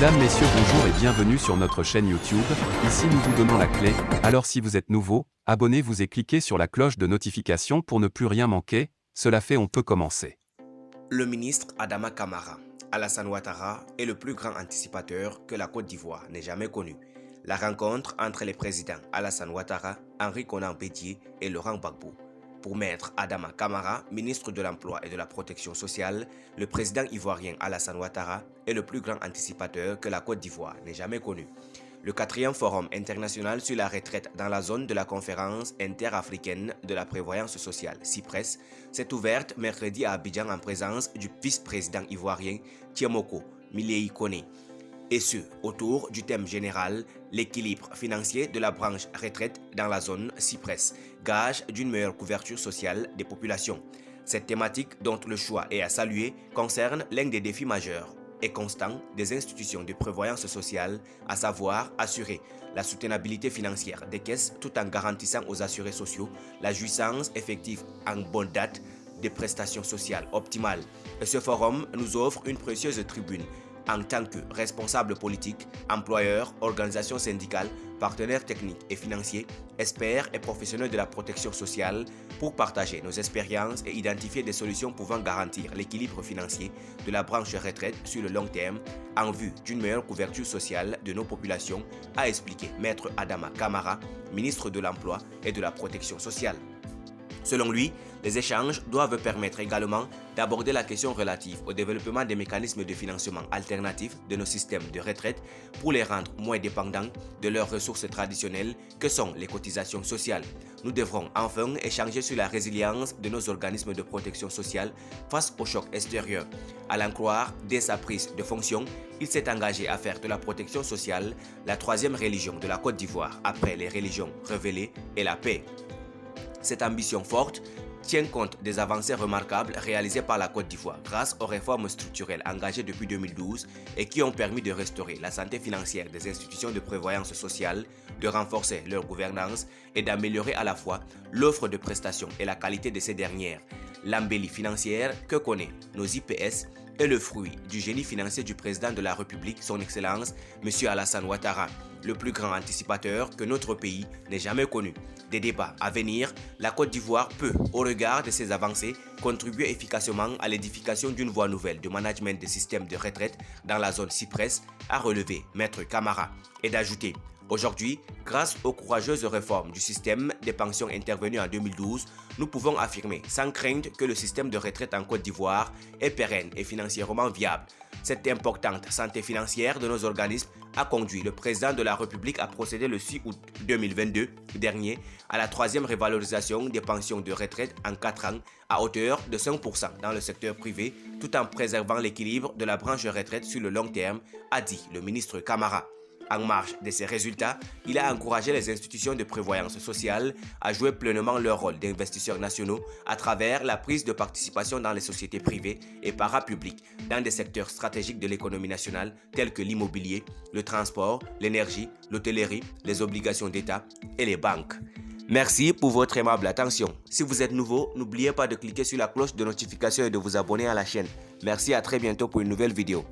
Mesdames, Messieurs, bonjour et bienvenue sur notre chaîne YouTube. Ici nous vous donnons la clé, alors si vous êtes nouveau, abonnez-vous et cliquez sur la cloche de notification pour ne plus rien manquer. Cela fait, on peut commencer. Le ministre Adama Kamara, Alassane Ouattara, est le plus grand anticipateur que la Côte d'Ivoire n'ait jamais connu. La rencontre entre les présidents Alassane Ouattara, Henri Konan Bédié et Laurent Gbagbo. Pour Maître Adama Kamara, ministre de l'Emploi et de la Protection sociale, le président ivoirien Alassane Ouattara est le plus grand anticipateur que la Côte d'Ivoire n'ait jamais connu. Le 4e Forum international sur la retraite dans la zone de la conférence interafricaine de la prévoyance sociale, CIPRES, s'est ouverte mercredi à Abidjan en présence du vice-président ivoirien Tiemoko Milei Koné. Et ce, autour du thème général, l'équilibre financier de la branche retraite dans la zone CIPRES, gage d'une meilleure couverture sociale des populations. Cette thématique, dont le choix est à saluer, concerne l'un des défis majeurs et constants des institutions de prévoyance sociale, à savoir assurer la soutenabilité financière des caisses tout en garantissant aux assurés sociaux la jouissance effective en bonne date des prestations sociales optimales. Et ce forum nous offre une précieuse tribune en tant que responsables politiques, employeurs, organisations syndicales, partenaires techniques et financiers, experts et professionnels de la protection sociale pour partager nos expériences et identifier des solutions pouvant garantir l'équilibre financier de la branche retraite sur le long terme en vue d'une meilleure couverture sociale de nos populations, a expliqué Maître Adama Kamara, ministre de l'Emploi et de la Protection sociale. Selon lui, les échanges doivent permettre également d'aborder la question relative au développement des mécanismes de financement alternatifs de nos systèmes de retraite pour les rendre moins dépendants de leurs ressources traditionnelles que sont les cotisations sociales. Nous devrons enfin échanger sur la résilience de nos organismes de protection sociale face aux chocs extérieurs. À l'en croire, dès sa prise de fonction, il s'est engagé à faire de la protection sociale la 3e religion de la Côte d'Ivoire après les religions révélées et la paix. Cette ambition forte tient compte des avancées remarquables réalisées par la Côte d'Ivoire grâce aux réformes structurelles engagées depuis 2012 et qui ont permis de restaurer la santé financière des institutions de prévoyance sociale, de renforcer leur gouvernance et d'améliorer à la fois l'offre de prestations et la qualité de ces dernières. L'embellie financière que connaît nos IPS est le fruit du génie financier du président de la République, son Excellence, M. Alassane Ouattara, le plus grand anticipateur que notre pays n'ait jamais connu. Des débats à venir, la Côte d'Ivoire peut, au regard de ces avancées, contribuer efficacement à l'édification d'une voie nouvelle de management des systèmes de retraite dans la zone CIPRES, a relevé Maître Kamara, et d'ajouter: aujourd'hui, grâce aux courageuses réformes du système des pensions intervenues en 2012, nous pouvons affirmer sans crainte que le système de retraite en Côte d'Ivoire est pérenne et financièrement viable. Cette importante santé financière de nos organismes a conduit le président de la République à procéder le 6 août 2022 dernier à la 3e revalorisation des pensions de retraite en 4 ans à hauteur de 5% dans le secteur privé, tout en préservant l'équilibre de la branche retraite sur le long terme, a dit le ministre Kamara. En marge de ces résultats, il a encouragé les institutions de prévoyance sociale à jouer pleinement leur rôle d'investisseurs nationaux à travers la prise de participation dans les sociétés privées et parapubliques dans des secteurs stratégiques de l'économie nationale tels que l'immobilier, le transport, l'énergie, l'hôtellerie, les obligations d'État et les banques. Merci pour votre aimable attention. Si vous êtes nouveau, n'oubliez pas de cliquer sur la cloche de notification et de vous abonner à la chaîne. Merci, à très bientôt pour une nouvelle vidéo.